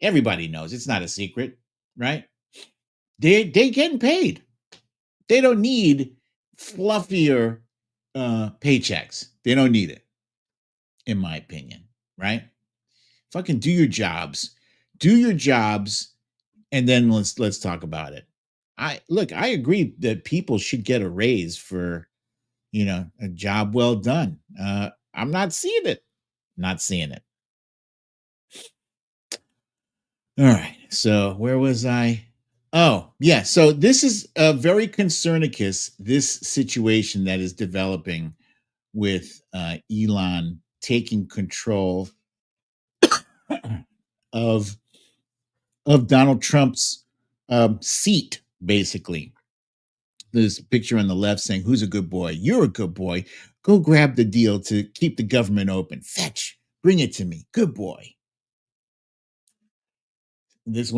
Everybody knows. It's not a secret, right? They getting paid. They don't need fluffier paychecks. They don't need it, in my opinion, right? Fucking do your jobs. Do your jobs, and then let's talk about it. I agree that people should get a raise for, a job well done. I'm not seeing it. Not seeing it. All right. So where was I? Oh, yeah. So this is a very concernicus, this situation that is developing with Elon taking control of of Donald Trump's seat, basically. There's a picture on the left saying, "Who's a good boy? You're a good boy. Go grab the deal to keep the government open. Fetch, bring it to me. Good boy." This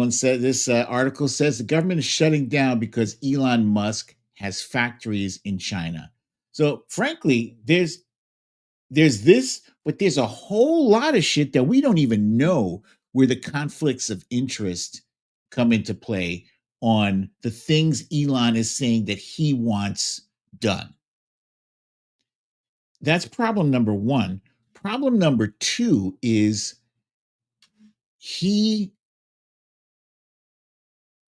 article says the government is shutting down because Elon Musk has factories in China. So frankly, there's this, but there's a whole lot of shit that we don't even know where the conflicts of interest come into play on the things Elon is saying that he wants done. That's problem number one. Problem number two is he,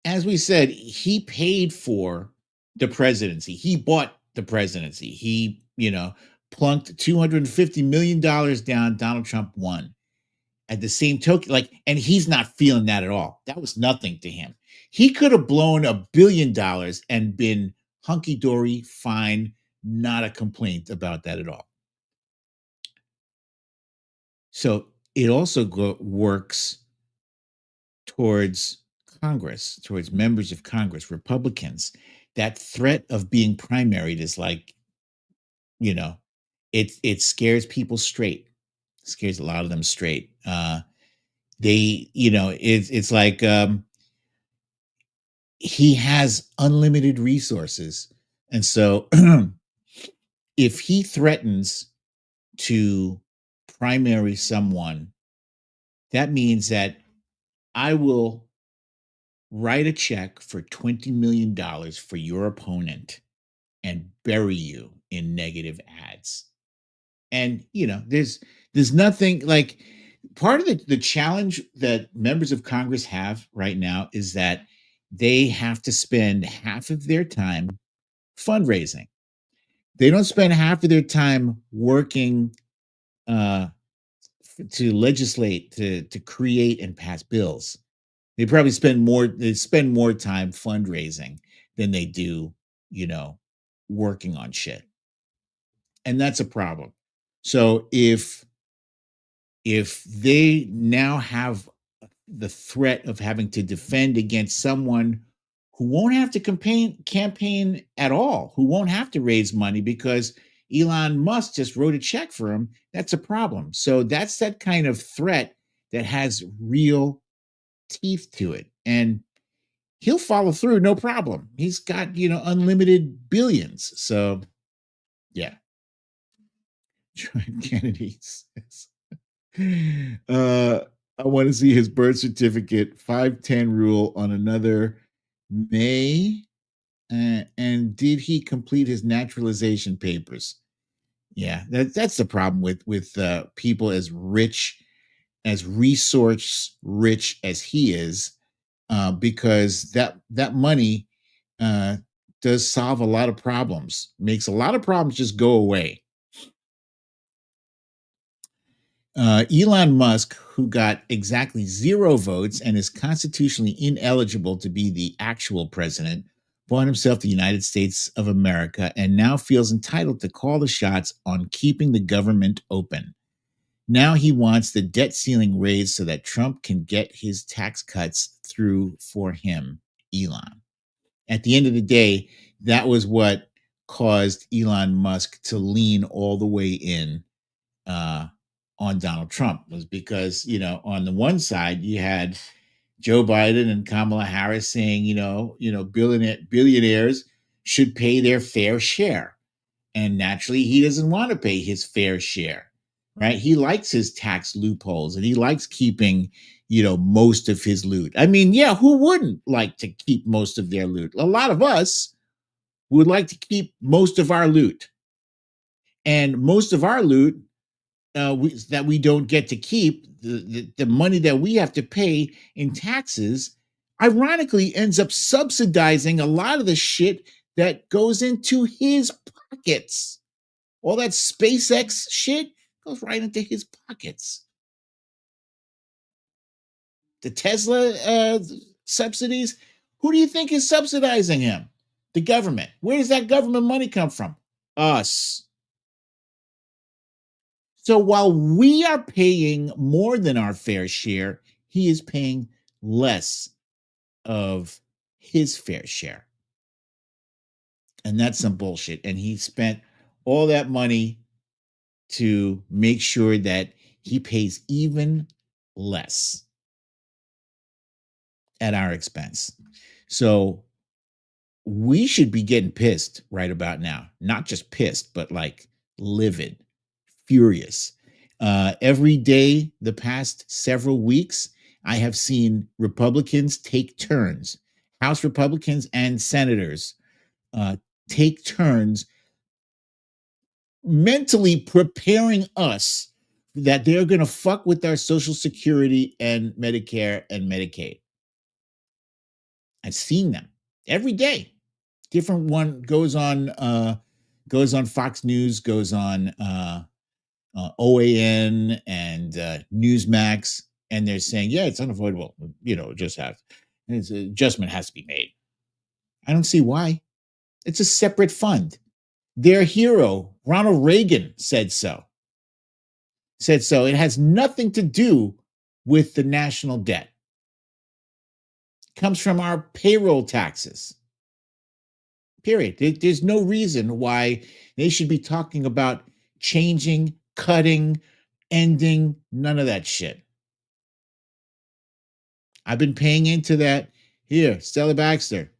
as we said, he paid for the presidency. He bought the presidency. He, plunked $250 million down. Donald Trump won. At the same token, and he's not feeling that at all. That was nothing to him. He could have blown $1 billion and been hunky dory, fine, not a complaint about that at all. So it also works towards Congress, towards members of Congress, Republicans. That threat of being primaried is it scares people straight. It scares a lot of them straight. It's like he has unlimited resources. And so if he threatens to primary someone, that means that I will write a check for $20 million for your opponent and bury you in negative ads. And, there's nothing like part of the challenge that members of Congress have right now is that they have to spend half of their time fundraising. They don't spend half of their time working to legislate, to create and pass bills. They probably spend more time fundraising than they do, working on shit. And that's a problem. So if they now have the threat of having to defend against someone who won't have to campaign at all, who won't have to raise money because Elon Musk just wrote a check for him, that's a problem. So that's that kind of threat that has real teeth to it. And he'll follow through, no problem. He's got, unlimited billions. So, yeah. John Kennedy says, I want to see his birth certificate, 510 rule on another May. And did he complete his naturalization papers? Yeah, that's the problem with people as rich, as resource rich as he is, because that money does solve a lot of problems, makes a lot of problems just go away. Elon Musk, who got exactly 0 votes and is constitutionally ineligible to be the actual president, bought himself the United States of America and now feels entitled to call the shots on keeping the government open. Now he wants the debt ceiling raised so that Trump can get his tax cuts through for him, Elon. At the end of the day, that was what caused Elon Musk to lean all the way in on Donald Trump, was because, on the one side, you had Joe Biden and Kamala Harris saying, billionaires should pay their fair share. And naturally, he doesn't want to pay his fair share, right? He likes his tax loopholes and he likes keeping, most of his loot. I mean, yeah, who wouldn't like to keep most of their loot? A lot of us would like to keep most of our loot. And most of our loot that we don't get to keep, the money that we have to pay in taxes, ironically ends up subsidizing a lot of the shit that goes into his pockets. All that SpaceX shit goes right into his pockets. The Tesla subsidies, who do you think is subsidizing him? The government. Where does that government money come from? Us. So while we are paying more than our fair share, he is paying less of his fair share. And that's some bullshit. And he spent all that money to make sure that he pays even less at our expense. So we should be getting pissed right about now. Not just pissed, but like livid, furious. Every day the past several weeks, I have seen Republicans take turns, House Republicans and senators take turns mentally preparing us that they're going to fuck with our Social Security and Medicare and Medicaid. I've seen them every day. Different one goes on Fox News, goes on OAN and Newsmax, and they're saying, yeah, it's unavoidable. Just have adjustment has to be made. I don't see why. It's a separate fund. Their hero, Ronald Reagan, said so. It has nothing to do with the national debt. It comes from our payroll taxes. Period. There's no reason why they should be talking about changing, cutting, ending, none of that shit. I've been paying into that. Here, Stella Baxter.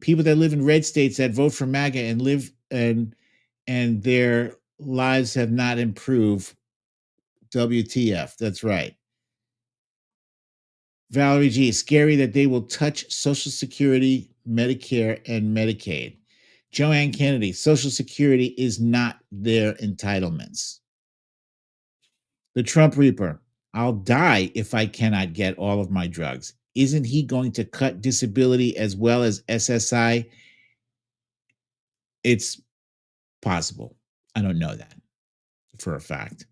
People that live in red states that vote for MAGA and live and their lives have not improved. WTF. That's right. Valerie G. Scary that they will touch Social Security, Medicare, and Medicaid. Joanne Kennedy. Social Security is not their entitlements. The Trump Reaper. I'll die if I cannot get all of my drugs. Isn't he going to cut disability as well as SSI? It's possible. I don't know that for a fact.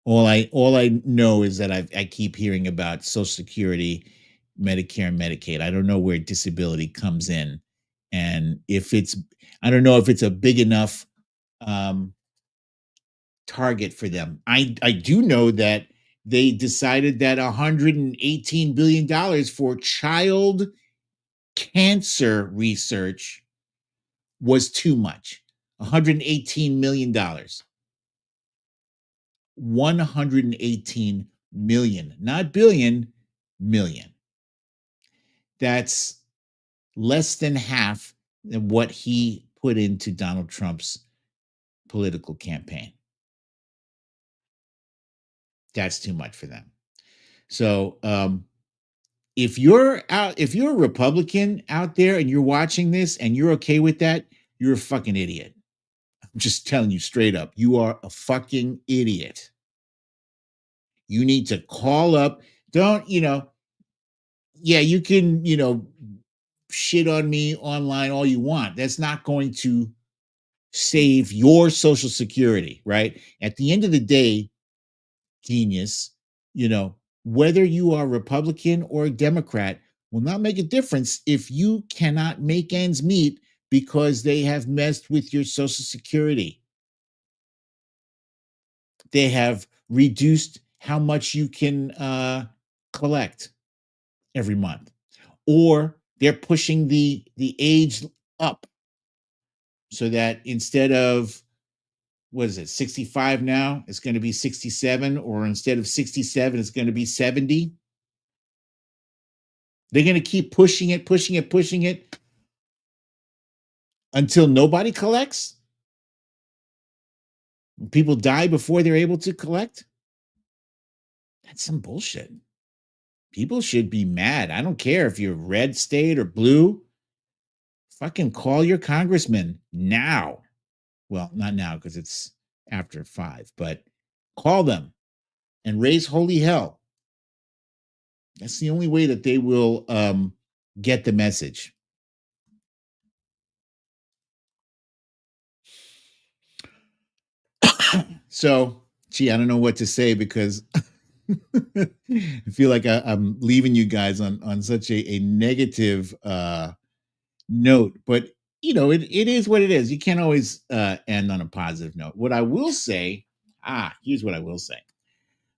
All I know is that I keep hearing about Social Security, Medicare, and Medicaid. I don't know where disability comes in, and I don't know if it's a big enough target for them. I do know that they decided that $118 billion for child cancer research was too much. $118 million. 118 million, not billion, million. That's less than half than what he put into Donald Trump's political campaign. That's too much for them. So if you're a Republican out there and you're watching this and you're okay with that, you're a fucking idiot. I'm just telling you straight up, you are a fucking idiot. You need to call up. Don't, yeah, you can, shit on me online all you want. That's not going to save your Social Security, right? At the end of the day, genius, whether you are Republican or a Democrat will not make a difference if you cannot make ends meet because they have messed with your Social Security. They have reduced how much you can collect every month, or they're pushing the age up so that instead of 65 now, it's going to be 67, or instead of 67, it's going to be 70. They're going to keep pushing it until nobody collects. People die before they're able to collect. That's some bullshit. People should be mad. I don't care if you're red state or blue. Fucking call your congressman now. Well, not now because it's after 5, but call them and raise holy hell. That's the only way that they will get the message. So, gee, I don't know what to say because I feel like I'm leaving you guys on such a negative note, but it is what it is. You can't always end on a positive note. What I will say, here's what I will say.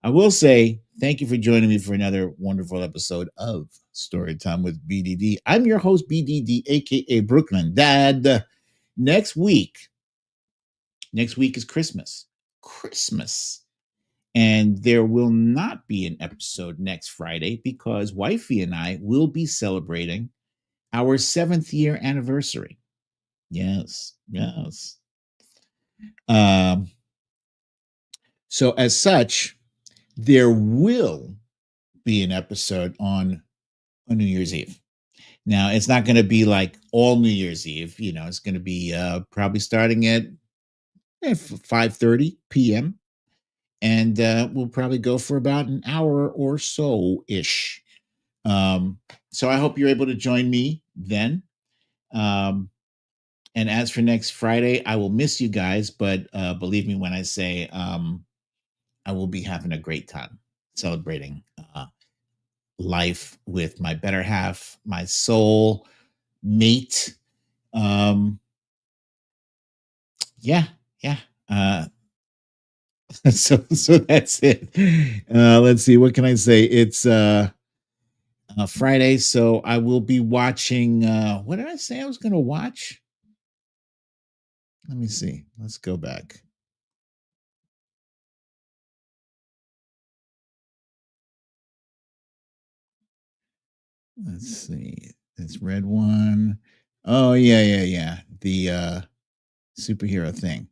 I will say thank you for joining me for another wonderful episode of Storytime with BDD. I'm your host, BDD, aka Brooklyn Dad. Next week is Christmas. And there will not be an episode next Friday because Wifey and I will be celebrating our 7th year anniversary. Yes. So as such, there will be an episode on New Year's Eve. Now, it's not going to be like all New Year's Eve. It's going to be probably starting at 5:30 p.m. And we'll probably go for about an hour or so-ish. So I hope you're able to join me then. And as for next Friday, I will miss you guys, but believe me when I say I will be having a great time celebrating life with my better half, my soul mate. Yeah. So that's it. Let's see. What can I say? It's Friday, so I will be watching. What did I say I was going to watch? Let me see. Let's go back. Let's see. It's red one. Oh yeah. The superhero thing.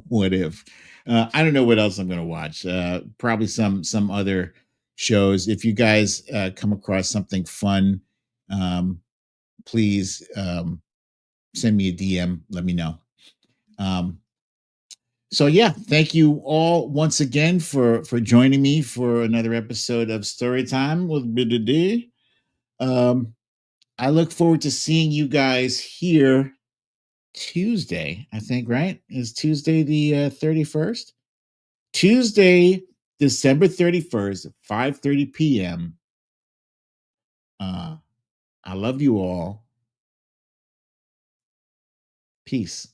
What if? I don't know what else I'm going to watch. Probably some other shows. If you guys come across something fun, please send me a DM. Let me know. So yeah, thank you all once again for joining me for another episode of Storytime with BDD. I look forward to seeing you guys here Tuesday. I think, right? Is Tuesday the 31st? Tuesday, December 31st, 5:30 p.m. I love you all. Peace.